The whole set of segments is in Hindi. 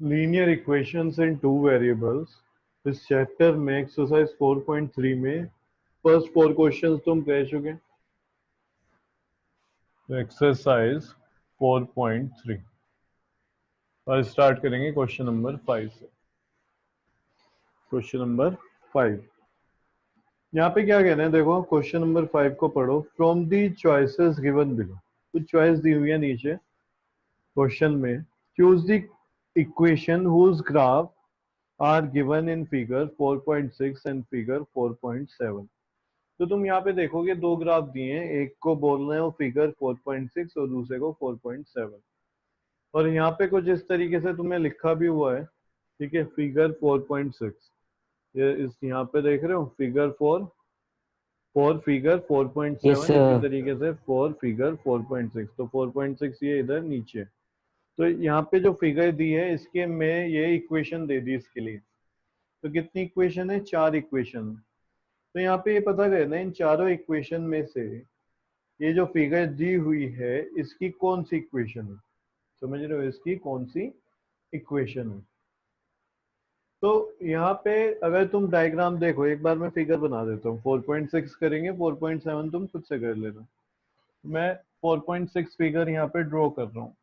लीनियर इक्वेशंस इन टू वेरिएबल्स। इस चैप्टर में एक्सरसाइज 4.3 में फर्स्ट 4 क्वेश्चंस तुम कह चुके। तो एक्सरसाइज 4.3 और स्टार्ट करेंगे क्वेश्चन नंबर 5 से। क्वेश्चन नंबर 5 यहाँ पे क्या कहना है, देखो क्वेश्चन नंबर 5 को पढ़ो। From the choices given below, कुछ चॉइस दी हुई है नीचे क्वेश्चन में। Choose the equation whose graph are given in figure 4.6 and figure 4.7। तो तुम यहाँ पे देखोगे दो ग्राफ दिए हैं, एक को बोलना है वो फिगर 4.6 और दूसरे को 4.7। और यहाँ पे कुछ इस तरीके से तुम्हें लिखा भी हुआ है, ठीक है, फिगर 4.6। ये इस यहाँ पे देख रहे हो फिगर 4 फिगर यस 4.7, इसी सर। तरीके से 4 फिगर 4.6। तो 4.6 ये इधर नीचे। तो यहाँ पे जो फिगर दी है इसके में ये इक्वेशन दे दी इसके लिए। तो कितनी इक्वेशन है? 4 इक्वेशन। तो यहाँ पे ये पता करना है इन चारों इक्वेशन में से ये जो फिगर दी हुई है इसकी कौन सी इक्वेशन है। समझ रहे हो, इसकी कौन सी इक्वेशन है। तो यहाँ पे अगर तुम डायग्राम देखो, एक बार मैं फिगर बना देता हूँ। 4.6 करेंगे, 4.7 तुम खुद से कर लेना। मैं 4.6 फिगर यहाँ पे ड्रॉ कर रहा हूँ।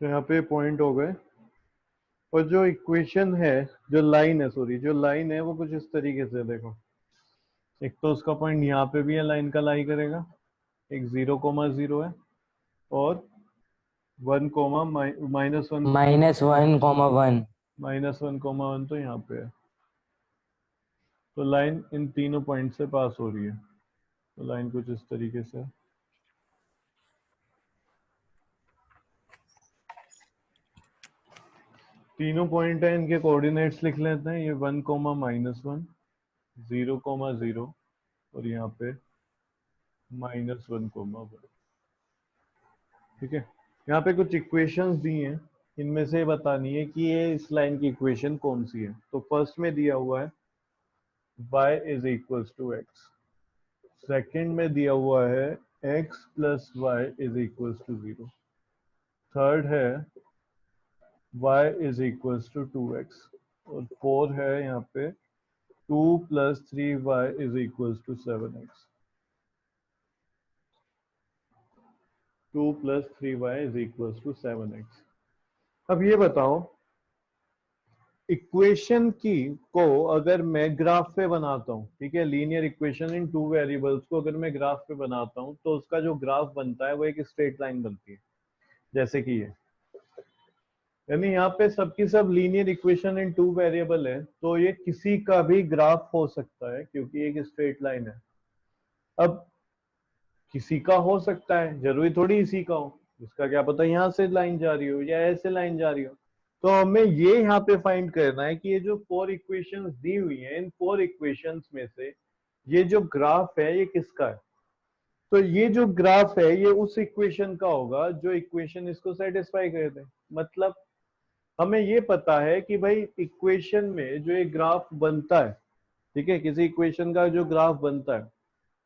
तो यहाँ पे पॉइंट हो गए। और जो इक्वेशन है, जो लाइन है, सॉरी, जो लाइन है वो कुछ इस तरीके से देखो। एक तो उसका पॉइंट यहाँ पे भी है, लाइन का लाई करेगा। एक 0,0 है और 1, -1, -1, -1, तो यहाँ पे है। तो लाइन इन तीनों पॉइंट से पास हो रही है। तो लाइन कुछ इस तरीके से। तीनों पॉइंट है, इनके कोऑर्डिनेट्स लिख लेते हैं। ये 1, -1, 0,0 और यहाँ पे -1,1। ठीक है। यहाँ पे कुछ इक्वेशंस दी हैं, इनमें से बतानी है कि ये इस लाइन की इक्वेशन कौन सी है। तो फर्स्ट में दिया हुआ है y is equals to x। Second में दिया हुआ है x plus y is equals to 0। Third है y is equals to 2x। और फोर है यहाँ पे 2 + 3y is equals to 7x। 2 + 3y is equals to 7x। अब ये बताओ, इक्वेशन की को अगर मैं ग्राफ पे बनाता हूँ, ठीक है, linear equation in two variables को अगर मैं ग्राफ पे बनाता हूँ तो उसका जो ग्राफ बनता है वो एक स्ट्रेट लाइन बनती है, जैसे कि ये। यानी यहाँ पे सबकी सब linear equation in two variable है, तो ये किसी का भी ग्राफ हो सकता है क्योंकि एक स्ट्रेट लाइन है। अब किसी का हो सकता है, जरूरी थोड़ी इसी का हो। इसका क्या पता यहाँ से लाइन जा रही हो या ऐसे लाइन जा रही हो। तो हमें ये यहाँ पे फाइंड करना है कि ये जो 4 इक्वेशंस दी हुई हैं, इन 4 इक्वेशंस में से ये जो ग्राफ है ये किसका है। तो ये जो ग्राफ है ये उस इक्वेशन का होगा जो इक्वेशन इसको सेटिस्फाई कर दे। मतलब हमें ये पता है कि भाई इक्वेशन में जो एक ग्राफ बनता है, ठीक है, किसी इक्वेशन का जो ग्राफ बनता है,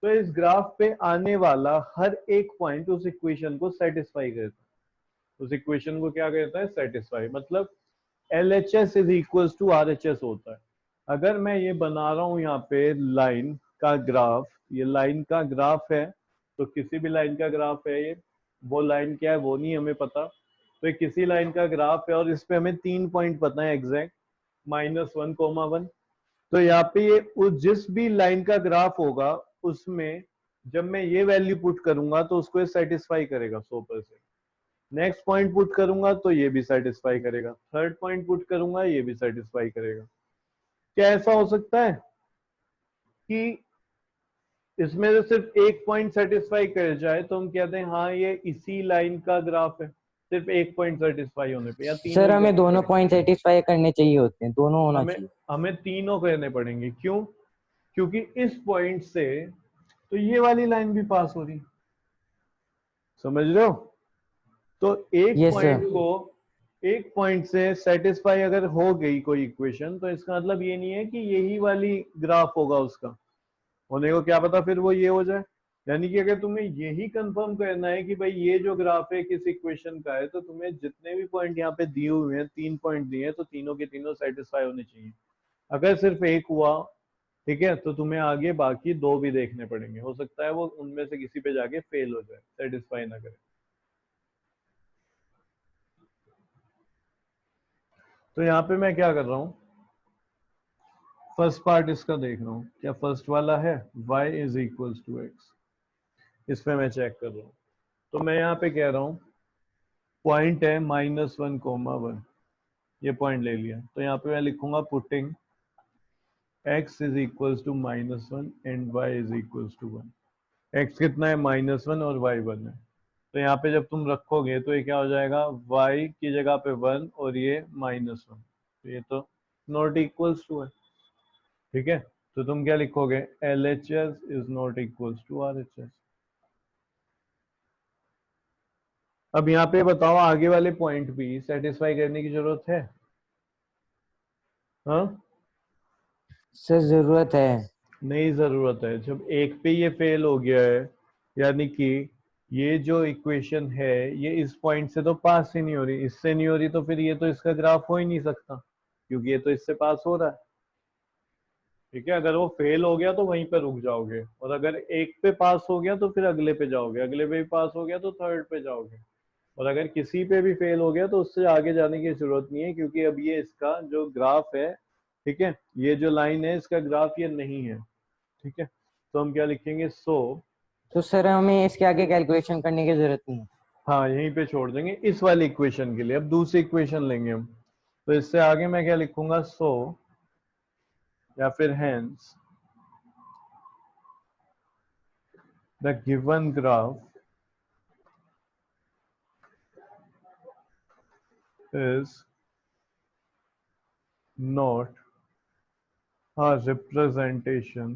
तो इस ग्राफ पे आने वाला हर एक पॉइंट उस इक्वेशन को सेटिस्फाई करता है। उस इक्वेशन को क्या कहता है? सेटिस्फाई। मतलब LHS is equal to RHS होता है। अगर मैं ये बना रहा हूं यहाँ पे लाइन का ग्राफ, ये लाइन का ग्राफ है, तो किसी भी लाइन का ग्राफ है ये, वो लाइन क्या है वो नहीं हमें पता। तो ये किसी लाइन का ग्राफ है और इस पे हमें 3 पॉइंट पता है एग्जैक्ट, -1, 1। तो यहाँ पे ये जिस भी लाइन का ग्राफ होगा उसमें जब मैं ये वैल्यू पुट करूंगा तो उसको ये सेटिस्फाई करेगा 100%। नेक्स्ट पॉइंट पुट करूंगा तो ये भी सेटिस्फाई करेगा, थर्ड पॉइंट पुट करूंगा ये भी सेटिस्फाई करेगा। क्या ऐसा हो सकता है कि इसमें से सिर्फ एक पॉइंट सेटिस्फाई कर जाए तो हम कहते हैं हाँ ये इसी लाइन का ग्राफ है, सिर्फ एक पॉइंट सेटिस्फाई होने पे, या तीनों सर ही हमें करने दोनों पड़ेंगे? पॉइंट सेटिस्फाई करने चाहिए होते हैं, दोनों होना हमें चाहिए। हमें तीनों करने पड़ेंगे। क्यों? क्योंकि इस पॉइंट से तो ये वाली लाइन भी पास हो रही, समझ रहे हो? तो यस सर। एक पॉइंट से सेटिस्फाई अगर हो गई कोई इक्वेशन तो इसका मतलब ये नहीं है कि यही वाली ग्राफ होगा उसका होने को, क्या पता फिर वो ये हो जाए। यानी कि अगर तुम्हें यही कंफर्म करना है कि भाई ये जो ग्राफ है किस इक्वेशन का है, तो तुम्हें जितने भी पॉइंट यहाँ पे दिए हुए हैं, 3 पॉइंट दिए हैं, तो तीनों के तीनों सेटिस्फाई होने चाहिए। अगर सिर्फ एक हुआ, ठीक है, तो तुम्हें आगे बाकी दो भी देखने पड़ेंगे, हो सकता है वो उनमें से किसी पे जाके फेल हो जाए, सेटिस्फाई ना करे। तो यहाँ पे मैं क्या कर रहा हूँ, फर्स्ट पार्ट इसका देख रहा हूँ, क्या फर्स्ट वाला है y is equals to x, इस पे मैं चेक कर रहा हूँ। तो मैं यहाँ पे कह रहा हूँ पॉइंट है -1, 1, ये पॉइंट ले लिया, तो यहाँ पे मैं लिखूंगा putting x is equals to -1 and y is equals to 1। x कितना है? -1 और y 1 है। तो यहाँ पे जब तुम रखोगे तो ये क्या हो जाएगा, y की जगह पे 1 और ये -1, तो ये तो नॉट इक्वल्स टू है, ठीक है। तो तुम क्या लिखोगे, LHS is not equals to RHS। अब यहाँ पे बताओ आगे वाले पॉइंट भी सेटिस्फाई करने की जरूरत है? हाँ, सर जरूरत है। नहीं जरूरत है। जब एक पे ये फेल हो गया है, यानी कि ये जो इक्वेशन है ये इस पॉइंट से तो पास ही नहीं हो रही, इससे नहीं हो रही, तो फिर ये तो इसका ग्राफ हो ही नहीं सकता, क्योंकि ये तो इससे पास हो रहा है, ठीक है। अगर वो फेल हो गया तो वहीं पे रुक जाओगे, और अगर एक पे पास हो गया तो फिर अगले पे जाओगे, अगले पे भी पास हो गया तो थर्ड पे जाओगे, और अगर किसी पे भी फेल हो गया तो उससे आगे जाने की जरूरत नहीं है, क्योंकि अब ये इसका जो ग्राफ है, ठीक है, ये जो लाइन है इसका ग्राफ ये नहीं है, ठीक है। तो हम क्या लिखेंगे, सो तो सर हमें इसके आगे कैलकुलेशन करने की जरूरत नहीं है। हाँ यहीं पे छोड़ देंगे इस वाली इक्वेशन के लिए। अब दूसरी इक्वेशन लेंगे हम, तो इससे आगे मैं क्या लिखूंगा, सो या फिर hence the given graph is not a representation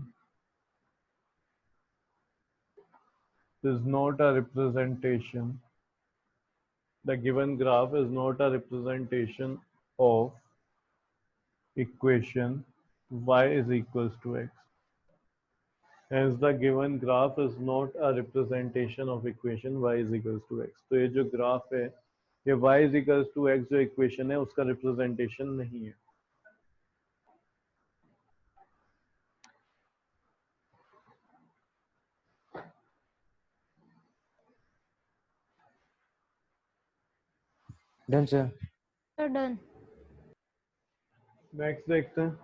is not a representation the given graph is not a representation of equation y is equals to x, hence the given graph is not a representation of equation y is equals to x। तो ये जो ग्राफ है ये y is equals to x जो इक्वेशन है उसका रिप्रेजेंटेशन नहीं है। Done sir. Sir done. Next देखते हैं,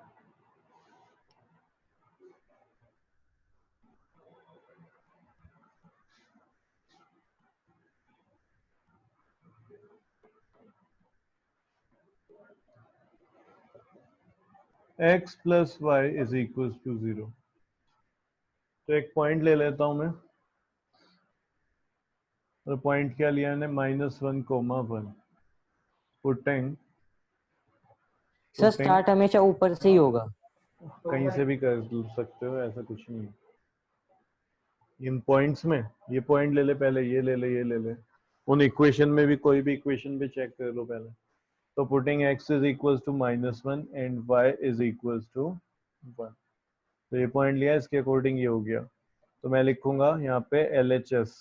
x plus y is equals to 0। तो एक पॉइंट ले लेता हूं मैं, और पॉइंट क्या लिया मैंने, -1, 1, पुटिंग सर पुटिंग स्टार्ट हमेशा ऊपर से ही होगा। कहीं से भी कर सकते हो, ऐसा कुछ नहीं है। इन पॉइंट्स में ये पॉइंट ले ले पहले, ये ले ले, ये ले ले, उन इक्वेशन में भी कोई भी इक्वेशन भी चेक कर लो पहले। तो putting x is equals to -1 and y is equals to 1, तो ये पॉइंट लिया, इसके अकॉर्डिंग ये हो गया। तो मैं लिखूंगा यहाँ पे LHS,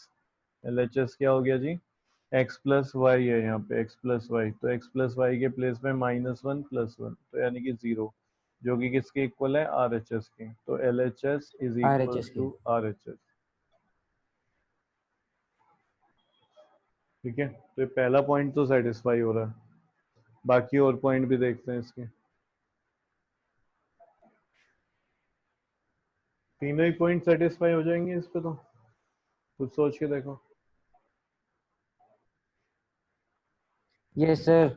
LHS क्या हो गया जी, x प्लस वाई है यहाँ पे, x प्लस वाई, तो x प्लस वाई के प्लेस में -1 + 1, तो यानी कि 0, जो कि किसके इक्वल है, RHS के। तो LHS इज RHS इक्वल्स की। टू RHS, ठीक है। तो ये पहला पॉइंट तो सेटिस्फाई हो रहा है, बाकी और पॉइंट भी देखते हैं इसके। तीनों ही पॉइंट सेटिस्फाई हो जाएंगे इस पे, तो कुछ सोच के देखो। Yes sir.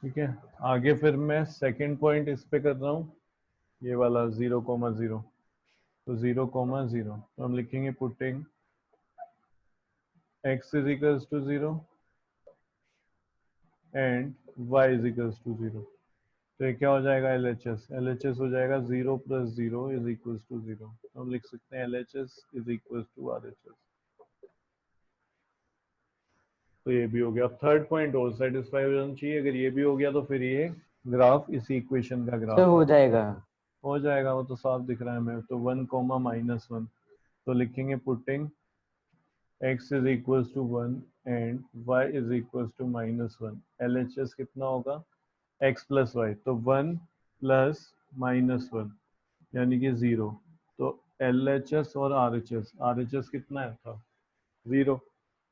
ठीक है, आगे फिर मैं सेकंड पॉइंट इस पे कर रहा हूँ, ये वाला 0,0। तो 0,0 तो हम लिखेंगे putting x is equals to 0 and y is equals to 0। तो ये क्या हो जाएगा, LHS हो जाएगा 0 + 0 इज इक्वल्स टू 0। तो हम लिख सकते हैं LHS is equals to RHS। तो ये भी हो गया। अब थर्ड पॉइंट और सेटिस्फाई हो जाना चाहिए। अगर ये भी हो गया तो फिर ये ग्राफ इसी इक्वेशन का सर ग्राफ है। हो जाएगा। हो जाएगा, वो तो साफ दिख रहा है हमें। तो 1, -1 तो लिखेंगे putting x is equals to 1 and y is equals to -1। LHS कितना होगा, x प्लस वाई, तो 1 + -1 यानी कि 0। तो LHS और RHS कितना है था, 0।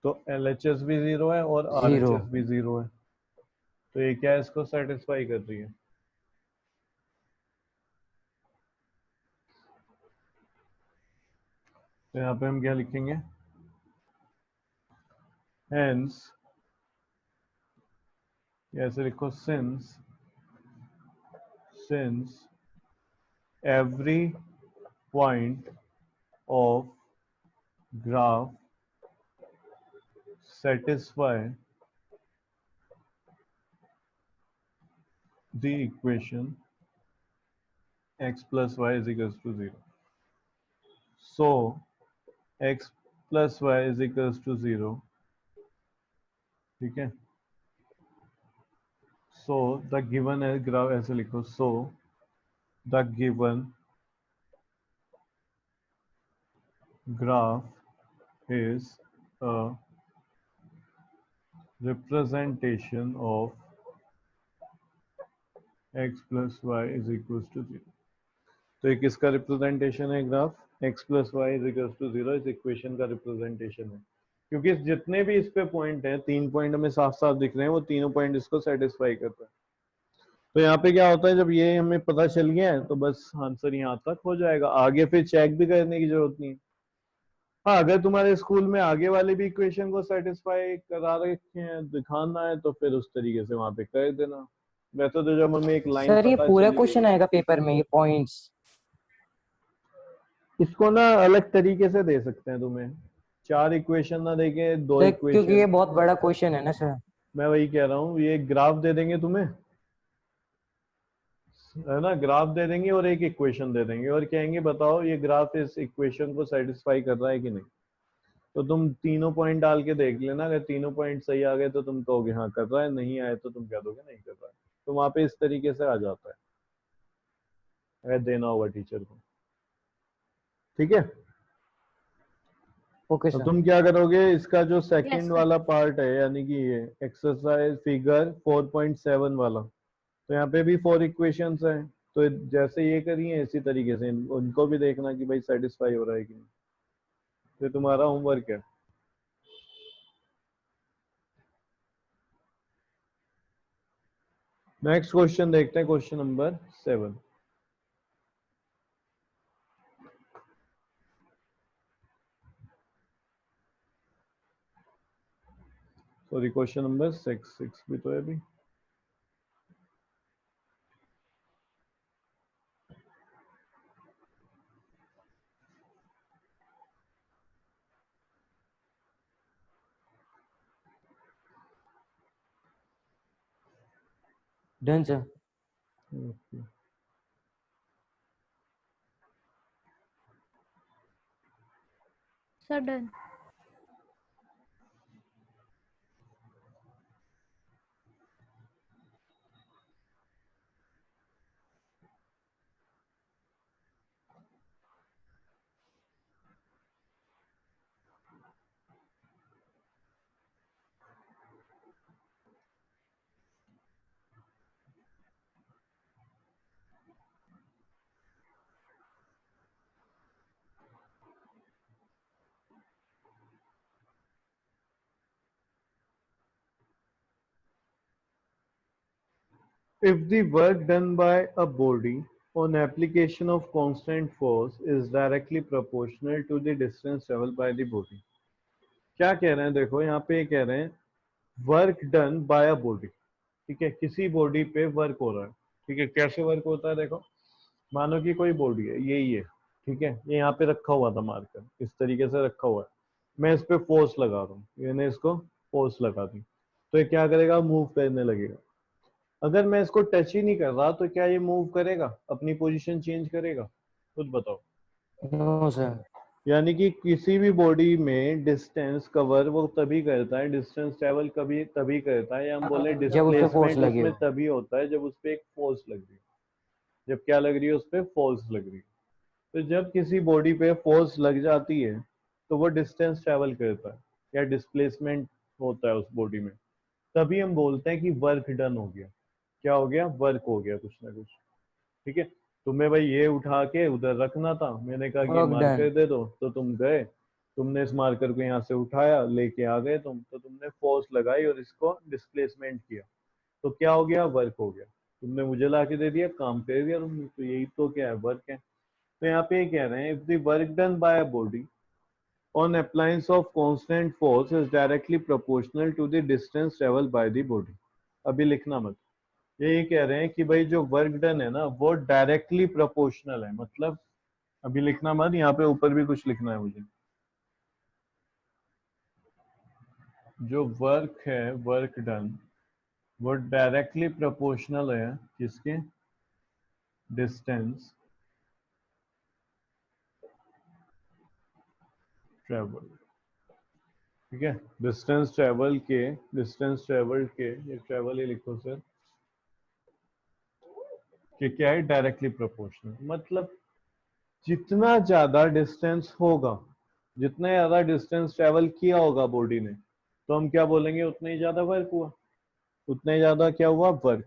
तो LHS भी 0 है और 0। RHS भी 0 है। तो ये क्या है, इसको सेटिस्फाई कर रही है। तो यहाँ पे हम क्या लिखेंगे, हेंस, ऐसे लिखो, since every point of graph satisfy the equation x plus y is equals to 0, so x plus y is equals to 0। ठीक है, so the given है ग्राफ, ऐसे लिखो, so the given graph is a representation of x plus y is equals to 0। तो ये किसका रिप्रेजेंटेशन है, graph x plus y is equal to 0 इस इक्वेशन का रिप्रेजेंटेशन है। क्योंकि जितने भी इस पे पॉइंट हैं, 3 पॉइंट हमें साफ साफ दिख रहे हैं, वो तीनों पॉइंट इसको सेटिस्फाई करता है। तो यहाँ पे क्या होता है, जब ये हमें पता चल गया है तो बस आंसर यहाँ तक हो जाएगा, आगे फिर चेक भी करने की जरूरत नहीं है। हाँ, अगर तुम्हारे स्कूल में आगे वाले भी इक्वेशन को सेटिस्फाई करा रखे हैं, दिखाना है, तो फिर उस तरीके से वहां पे कर देना। वैसे तो जब हमें एक लाइन सर ये पता पूरा चली गई, क्वेश्चन आएगा पेपर में, ये पॉइंट्स? इसको ना अलग तरीके से दे सकते हैं तुम्हें, 4 इक्वेशन ना देके 2 सर क्योंकि ये इक्वेशन। बहुत बड़ा क्वेश्चन है ना सर। मैं वही कह रहा हूँ, ये ग्राफ दे देंगे तुम्हें, है ना, ग्राफ दे देंगे और एक इक्वेशन दे देंगे और कहेंगे बताओ ये ग्राफ इस इक्वेशन को सेटिस्फाई कर रहा है कि नहीं। तो तुम तीनों पॉइंट डाल के देख लेना, अगर तीनों पॉइंट सही आ गए तो तुम कहोगे हाँ कर रहा है, नहीं आए तो तुम कह दोगे नहीं कर रहा है। तो वहां पे इस तरीके से आ जाता है, अगर देना होगा टीचर को। ठीक है, ओके अब सर। तुम क्या करोगे, इसका जो यस सेकंड सर। वाला पार्ट है, यानी कि ये एक्सरसाइज फिगर 4.7 वाला, तो यहाँ पे भी 4 इक्वेशंस हैं। तो जैसे ये करी है इसी तरीके से उनको भी देखना कि भाई सेटिस्फाई हो रहा है कि नहीं। तो तुम्हारा होमवर्क है। नेक्स्ट क्वेश्चन देखते हैं, question number 7। Sorry, question number 6 भी तो है अभी। Done sir. Okay. Sir done. If the work done by a body on application of constant force is directly proportional to the distance traveled by the body. क्या कह रहे हैं, देखो यहाँ पे ये कह रहे हैं work done by a body, ठीक है, किसी बॉडी पे वर्क हो रहा है, ठीक है, कैसे वर्क होता है, देखो मानो कि कोई बॉडी है, यही है, ठीक है, ये यहाँ पे रखा हुआ था मार्कर, इस तरीके से रखा हुआ है, मैं इस पे फोर्स लगा रहा हूँ, मैंने इसको फोर्स लगा दी, तो ये क्या करेगा, मूव करने लगेगा। अगर मैं इसको टच ही नहीं कर रहा तो क्या ये मूव करेगा, अपनी पोजीशन चेंज करेगा, खुद बताओ। No sir. यानी कि किसी भी बॉडी में डिस्टेंस कवर वो तभी करता है, डिस्टेंस ट्रेवल कभी तभी करता है, या हम बोले जब उस पे फोर्स डिस्प्लेसमेंट लगे उसमें हो। तभी होता है जब उस पर एक फोर्स लग रही है, जब क्या लग रही है, उस पर फोर्स लग रही है। तो जब किसी बॉडी पे फोर्स लग जाती है तो वो डिस्टेंस ट्रेवल करता है या डिस्प्लेसमेंट होता है उस बॉडी में, तभी हम बोलते हैं कि वर्क डन हो गया। क्या हो गया, वर्क हो गया कुछ ना कुछ, ठीक है। तुम्हें भाई ये उठा के उधर रखना था, मैंने कहा कि वर्क डन। मार्कर दे दो, तो तुम गए, तुमने इस मार्कर को यहाँ से उठाया लेके आ गए तुम, तो तुमने फोर्स लगाई और इसको डिस्प्लेसमेंट किया, तो क्या हो गया, वर्क हो गया। तुमने मुझे ला के दे दिया, काम कर दिया तुमने, तो यही तो क्या है, वर्क है। तो यहाँ पे ये कह रहे हैं, if the work done by a body on appliance of constant force is directly proportional to the distance traveled by the body। अभी लिखना मत, ये कह रहे हैं कि भाई जो वर्क डन है ना वो डायरेक्टली प्रोपोर्शनल है, मतलब अभी लिखना मत, यहाँ पे ऊपर भी कुछ लिखना है मुझे। जो वर्क है, वर्क डन, वो डायरेक्टली प्रोपोर्शनल है किसके, डिस्टेंस ट्रेवल, ठीक है, डिस्टेंस ट्रेवल के, डिस्टेंस ट्रेवल के, ये ट्रेवल ही लिखो सर, कि क्या है, डायरेक्टली प्रोपोर्शनल, मतलब जितना ज्यादा डिस्टेंस होगा, जितना ज्यादा डिस्टेंस ट्रेवल किया होगा बॉडी ने, तो हम क्या बोलेंगे, उतना ही ज्यादा वर्क हुआ, उतना ही ज्यादा क्या हुआ, वर्क।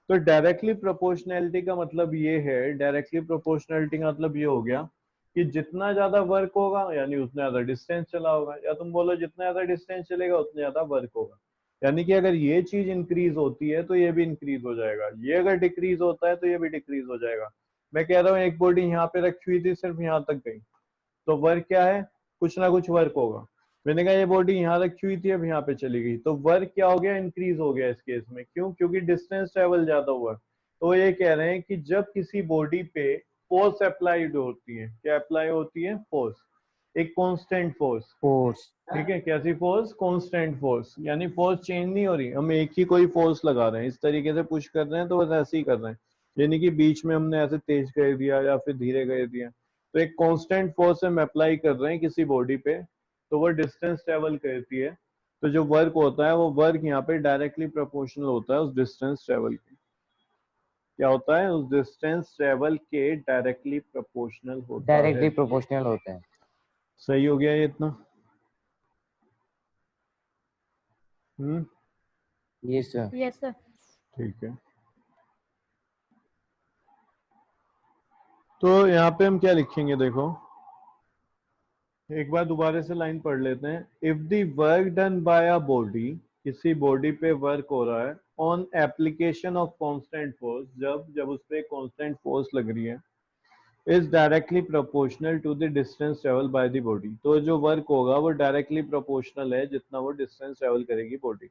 तो डायरेक्टली प्रोपोर्शनैलिटी का मतलब ये है, डायरेक्टली प्रोपोर्शनैलिटी का मतलब ये हो गया कि जितना ज्यादा वर्क होगा यानी उतना ज्यादा डिस्टेंस चला होगा, या तुम बोलो जितना ज्यादा डिस्टेंस चलेगा उतना ज्यादा वर्क होगा। यानी कि अगर ये चीज इंक्रीज होती है तो ये भी इंक्रीज हो जाएगा, ये अगर डिक्रीज होता है तो ये भी डिक्रीज हो जाएगा। मैं कह रहा हूँ एक बॉडी यहाँ पे रखी हुई थी, सिर्फ यहाँ तक गई, तो वर्क क्या है, कुछ ना कुछ वर्क होगा। मैंने कहा ये बॉडी यहाँ रखी हुई थी, अब यहाँ पे चली गई, तो वर्क क्या हो गया, इंक्रीज हो गया इस केस में, क्यों, क्योंकि डिस्टेंस ट्रेवल ज्यादा हुआ। तो ये कह रहे हैं कि जब किसी बॉडी पे फोर्स अप्लाइड होती है, क्या अप्लाई होती है, फोर्स, एक कांस्टेंट फोर्स, फोर्स। ठीक है, कैसी फोर्स, कांस्टेंट फोर्स, यानी फोर्स चेंज नहीं हो रही, हम एक ही कोई फोर्स लगा रहे हैं, इस तरीके से पुश कर रहे हैं तो बस ऐसे ही कर रहे हैं, यानी कि बीच में हमने ऐसे तेज कर दिया या फिर धीरे कर दिया, तो एक कांस्टेंट फोर्स हम अप्लाई कर रहे हैं किसी बॉडी पे, तो वो डिस्टेंस ट्रेवल करती है। तो जो वर्क होता है वो वर्क यहाँ पे डायरेक्टली प्रोपोर्शनल होता है उस डिस्टेंस ट्रेवल के, क्या होता है, उस डिस्टेंस ट्रेवल के डायरेक्टली प्रोपोर्शनल होता डायरेक्टली है। प्रोपोर्शनल होता है। सही हो गया ये इतना। हम्म, यस सर। Yes sir. ठीक है। तो यहाँ पे हम क्या लिखेंगे, देखो एक बार दोबारा से लाइन पढ़ लेते हैं। If the work done by a body, किसी बॉडी पे वर्क हो रहा है, on application of constant force, जब जब उस पे कांस्टेंट फोर्स लग रही है, is directly proportional to the distance travel by the body, तो जो वर्क होगा वो डायरेक्टली प्रोपोर्शनल है जितना वो डिस्टेंस ट्रेवल करेगी बॉडी।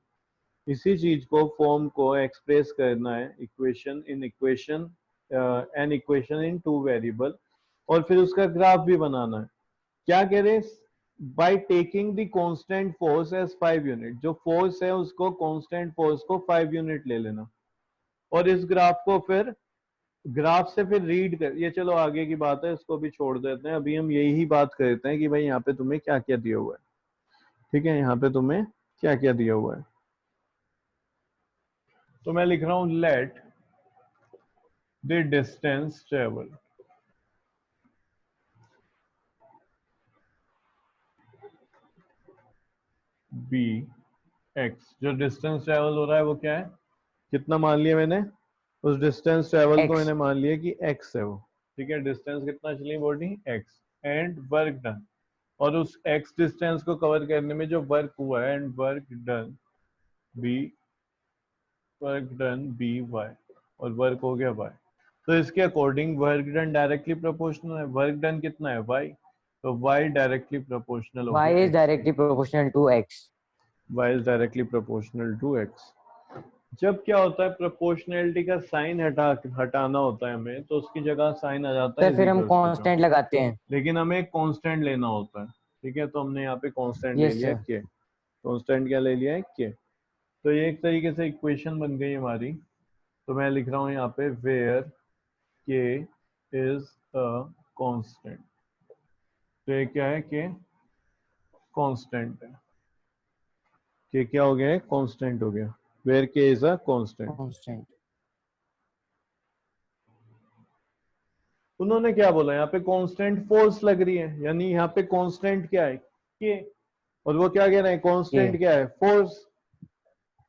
इसी चीज को, फॉर्म को एक्सप्रेस करना है equation, in equation, an equation in two variable, और फिर उसका ग्राफ भी बनाना है। क्या कह रहे, by taking the constant force as 5 unit, जो फोर्स है उसको, कांस्टेंट फोर्स को 5 यूनिट ले लेना, और इस ग्राफ को फिर, ग्राफ से फिर रीड कर, ये चलो आगे की बात है, इसको भी छोड़ देते हैं, अभी हम यही बात करते हैं कि भाई यहाँ पे तुम्हें क्या क्या दिया हुआ है, ठीक है, यहाँ पे तुम्हें क्या क्या दिया हुआ है। तो मैं लिख रहा हूं, let the distance travel be x, जो डिस्टेंस ट्रेवल हो रहा है वो क्या है, कितना मान लिया मैंने, उस डिस्टेंस ट्रेवल को एक्स। मैंने मान लिया कि एक्स है वो, ठीक है, डिस्टेंस कितना चली body, x, and work done, और उस एक्स डिस्टेंस को कवर करने में जो वर्क हुआ है, and work done be, work done be y, और वर्क हो गया y। तो इसके according work done directly proportional है। वर्क डन कितना है y, तो y डायरेक्टली प्रोपोर्शनल हो y गया is x के। directly proportional to x. y is directly proportional to x। जब क्या होता है प्रोपोर्शनैलिटी का साइन हटाना होता है हमें, तो उसकी जगह साइन आ जाता तो है इज फिर हम इक्वल्स टू का। कांस्टेंट लगाते हैं। लेकिन हमें एक कांस्टेंट लेना होता है, ठीक है। तो हमने यहाँ पे कांस्टेंट ले यस लिया सर। के। कांस्टेंट क्या ले लिया है, के। तो ये एक तरीके से इक्वेशन बन गई हमारी। तो मैं लिख रहा हूँ यहाँ पे वेयर के इज अ कांस्टेंट। तो ये क्या है, के कांस्टेंट है। के क्या हो गया है, कांस्टेंट हो गया। वेयर के इज अ कांस्टेंट। कांस्टेंट। उन्होंने क्या बोला, यहाँ पे कांस्टेंट फोर्स लग रही है, यानी यहाँ पे कांस्टेंट क्या है, के। और वो क्या कह रहे हैं, ये कांस्टेंट क्या है, फोर्स।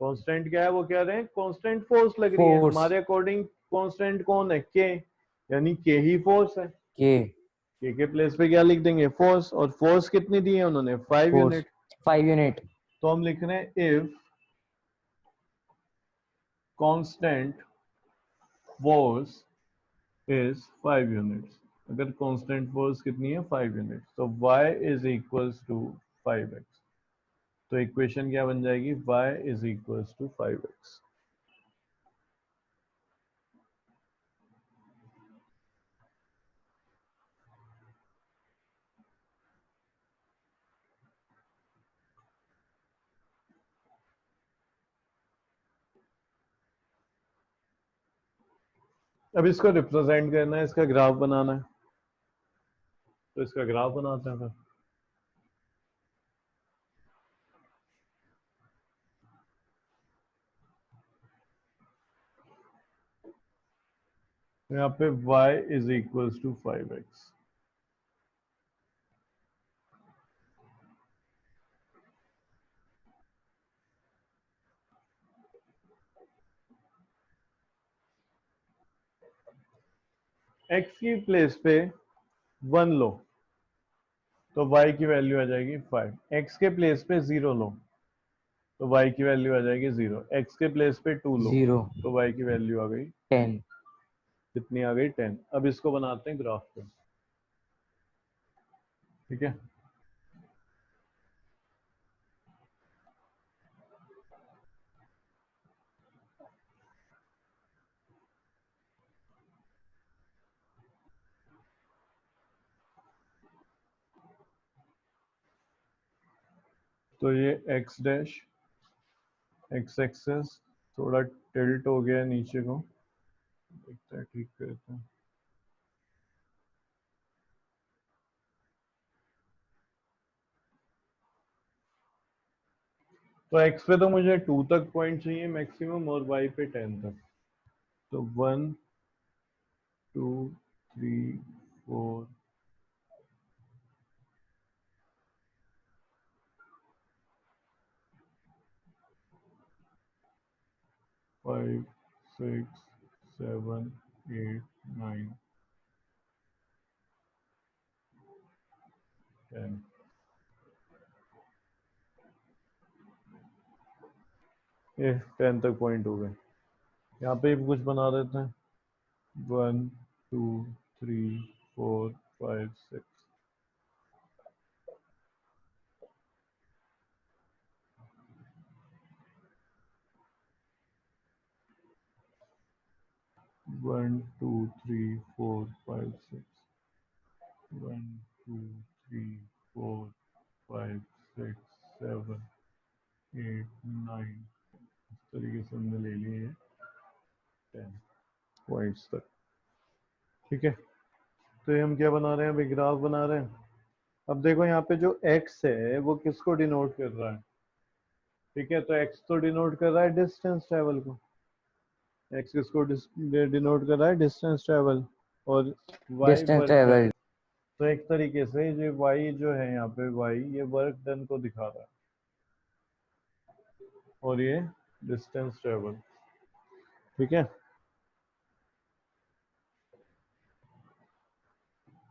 कांस्टेंट क्या है, वो कह रहे हैं कांस्टेंट फोर्स लग रही है। फोर्स हमारे अकॉर्डिंग कांस्टेंट कौन है, के, यानी के ही फोर्स है। के के प्लेस पे क्या लिख देंगे, फोर्स। और फोर्स कितनी दी है उन्होंने, 5 फोर्स यूनिट। 5 यूनिट। तो हम लिख रहे हैं if constant force is 5 units. अगर कांस्टेंट फोर्स कितनी है, 5 यूनिट्स, तो y is equals to 5x। तो इक्वेशन क्या बन जाएगी, y is equals to 5x। अब इसको रिप्रेजेंट करना है, इसका ग्राफ बनाना है। तो इसका ग्राफ बनाते हैं फिर। तो यहाँ पे y is equals to 5x। x की प्लेस पे 1 लो तो y की वैल्यू आ जाएगी 5। x के प्लेस पे 0 लो तो y की वैल्यू आ जाएगी 0। x के प्लेस पे 2 लो 0 तो y की वैल्यू आ गई, 10। कितनी आ गई, 10। अब इसको बनाते हैं ग्राफ पे, ठीक है। तो ये x डैश, x एक्सेस थोड़ा टिल्ट हो गया नीचे को, देखते हैं ठीक करते हैं। तो x पे तो मुझे 2 तक पॉइंट चाहिए मैक्सिमम, और y पे 10 तक। तो 1 2 3 4 5 6 7 8 9 10। ये 10 तक पॉइंट हो गए। यहाँ पे भी कुछ बना देते हैं, 1 2 3 4 5 6। 1 2 3 4 5 6। 1 2 3 4 5 6 7 8 9। इस तरीके से हमने ले लिए हैं 10 पॉइंट्स तक, ठीक है। तो ये हम क्या बना रहे हैं, अभी ग्राफ बना रहे हैं। अब देखो यहाँ पे जो x है वो किसको डिनोट कर रहा है, ठीक है। तो x तो डिनोट कर रहा है डिस्टेंस ट्रेवल को, x किसको डिनोट कर रहा है, डिस्टेंस ट्रेवल। और y distance work done. Travelled. तो एक तरीके से ये y जो है यहाँ पे y, ये वर्क डन को दिखा रहा है, और ये डिस्टेंस ट्रेवल, ठीक है।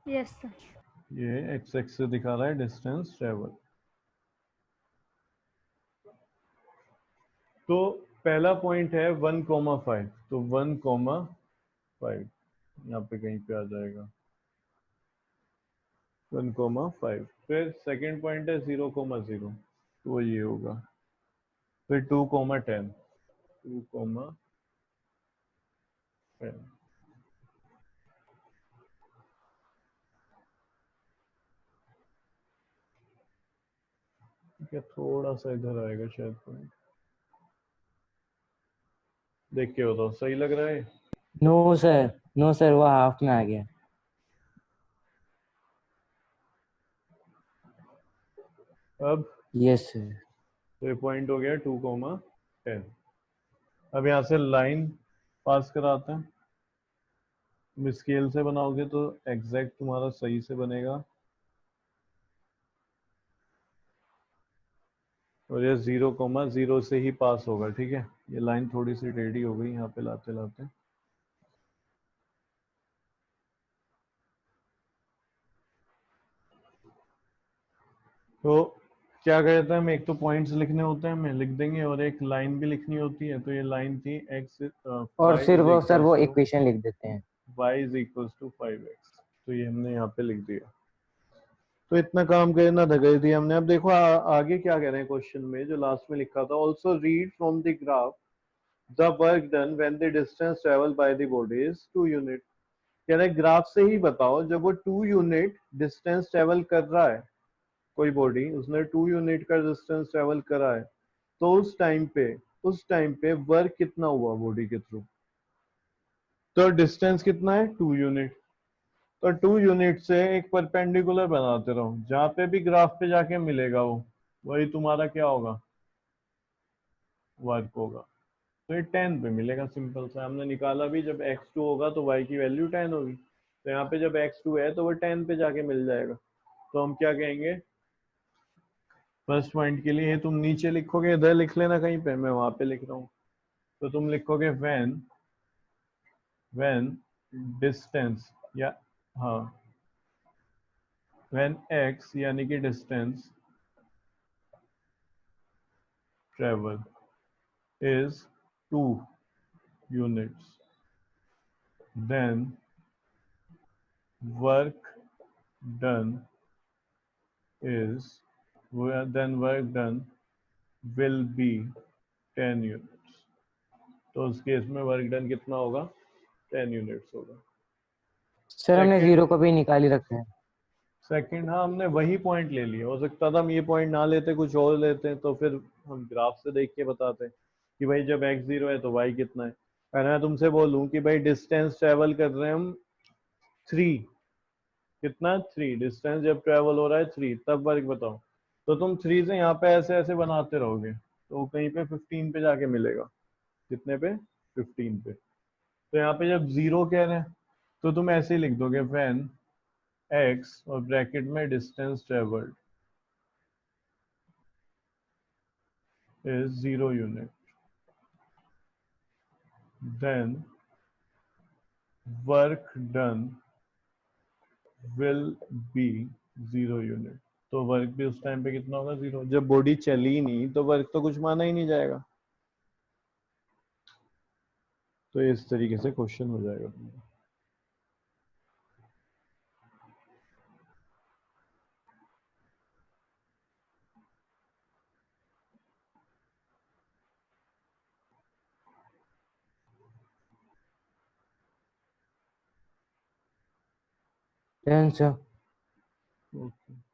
Yes sir. ये x एक्सिस दिखा रहा है डिस्टेंस ट्रेवल। तो पहला पॉइंट है 1,5, तो 1,5 यहाँ पे कहीं पे आ जाएगा 1,5। फिर सेकंड पॉइंट है 0,0, तो ये होगा। फिर 2,10, 2,10। ठीक है, थोड़ा सा इधर आएगा शायद पॉइंट। देख के बताओ सही लग रहा है? नो सर, नो सर, वो हाफ में आ गया। अब यस सर। तो ये पॉइंट हो गया 2,10। अब यहाँ से लाइन पास कराते हैं। तुम स्केल से बनाओगे तो एग्जैक्ट तुम्हारा सही से बनेगा। और ये 0,0 से ही पास होगा। ठीक है, ये लाइन थोड़ी सी टेढ़ी हो गई यहाँ पे लाते लाते। तो क्या कहते हैं, हम एक तो पॉइंट्स लिखने होते हैं, हमें लिख देंगे, और एक लाइन भी लिखनी होती है। तो ये लाइन थी x और y फिर इज वो सर इक्वल्स वो टू इक्वेशन लिख देते हैं। y is equals to 5x। तो ये हमने यहाँ पे लिख दिया। तो इतना काम करना था, कर दिया हमने। अब देखो आगे क्या कह रहे हैं क्वेश्चन में, जो लास्ट में लिखा था, also read from the graph the work done when the distance travel by the body is 2 unit. कह रहे ग्राफ से ही बताओ, जब वो 2 यूनिट डिस्टेंस ट्रेवल कर रहा है, कोई बॉडी उसने 2 यूनिट का डिस्टेंस ट्रेवल करा है, तो उस टाइम पे वर्क कितना हुआ बॉडी के थ्रू। तो डिस्टेंस कितना है 2 यूनिट। तो 2 यूनिट से एक परपेंडिकुलर बनाते रहो, जहां पे भी ग्राफ पे जाके मिलेगा वो वही तुम्हारा क्या होगा, वर्क होगा। तो ये 10 पे मिलेगा। सिंपल सा हमने निकाला भी, जब x2 होगा तो y की वैल्यू 10 होगी। तो यहाँ पे जब x2 है तो वो 10 पे जाके मिल जाएगा। तो हम क्या कहेंगे, फर्स्ट पॉइंट के लिए तुम नीचे लिखोगे, इधर लिख लेना कहीं पे, मैं वहां पे लिख रहा हूँ। तो तुम लिखोगे व्हेन डिस्टेंस, या हाँ, व्हेन x यानी कि distance travel is 2 units, then work done is work done will be 10 units। तो उस केस में वर्क डन कितना होगा, 10 यूनिट्स होगा। सर हमने सेकंड, जीरो को भी निकाल ही रखा है। हाँ, हमने वही पॉइंट ले लिया। हो सकता था हम ये पॉइंट ना लेते, कुछ और लेते, तो फिर हम ग्राफ से देख के बताते कि भाई जब x0 है तो y कितना है। अगर मैं तुमसे बोलूं कि भाई डिस्टेंस ट्रेवल कर रहे हैं हम 3, कितना 3 डिस्टेंस जब ट्रेवल हो रहा है 3, तब वर्क बताओ। तो तुम 3 से यहाँ पे ऐसे ऐसे बनाते रहोगे, तो कहीं पे 15 पे जाके मिलेगा। कितने पे, 15 पे। तो यहाँ पे जब 0 कह रहे हैं तो तुम ऐसे ही लिख दोगे, व्हेन x और ब्रैकेट में distance travelled is 0 unit, then work done will be 0 unit। तो वर्क भी उस टाइम पे कितना होगा, 0। जब बॉडी चली ही नहीं तो वर्क तो कुछ माना ही नहीं जाएगा। तो इस तरीके से क्वेश्चन हो जाएगा तुम्हारा। Done sir. ओके।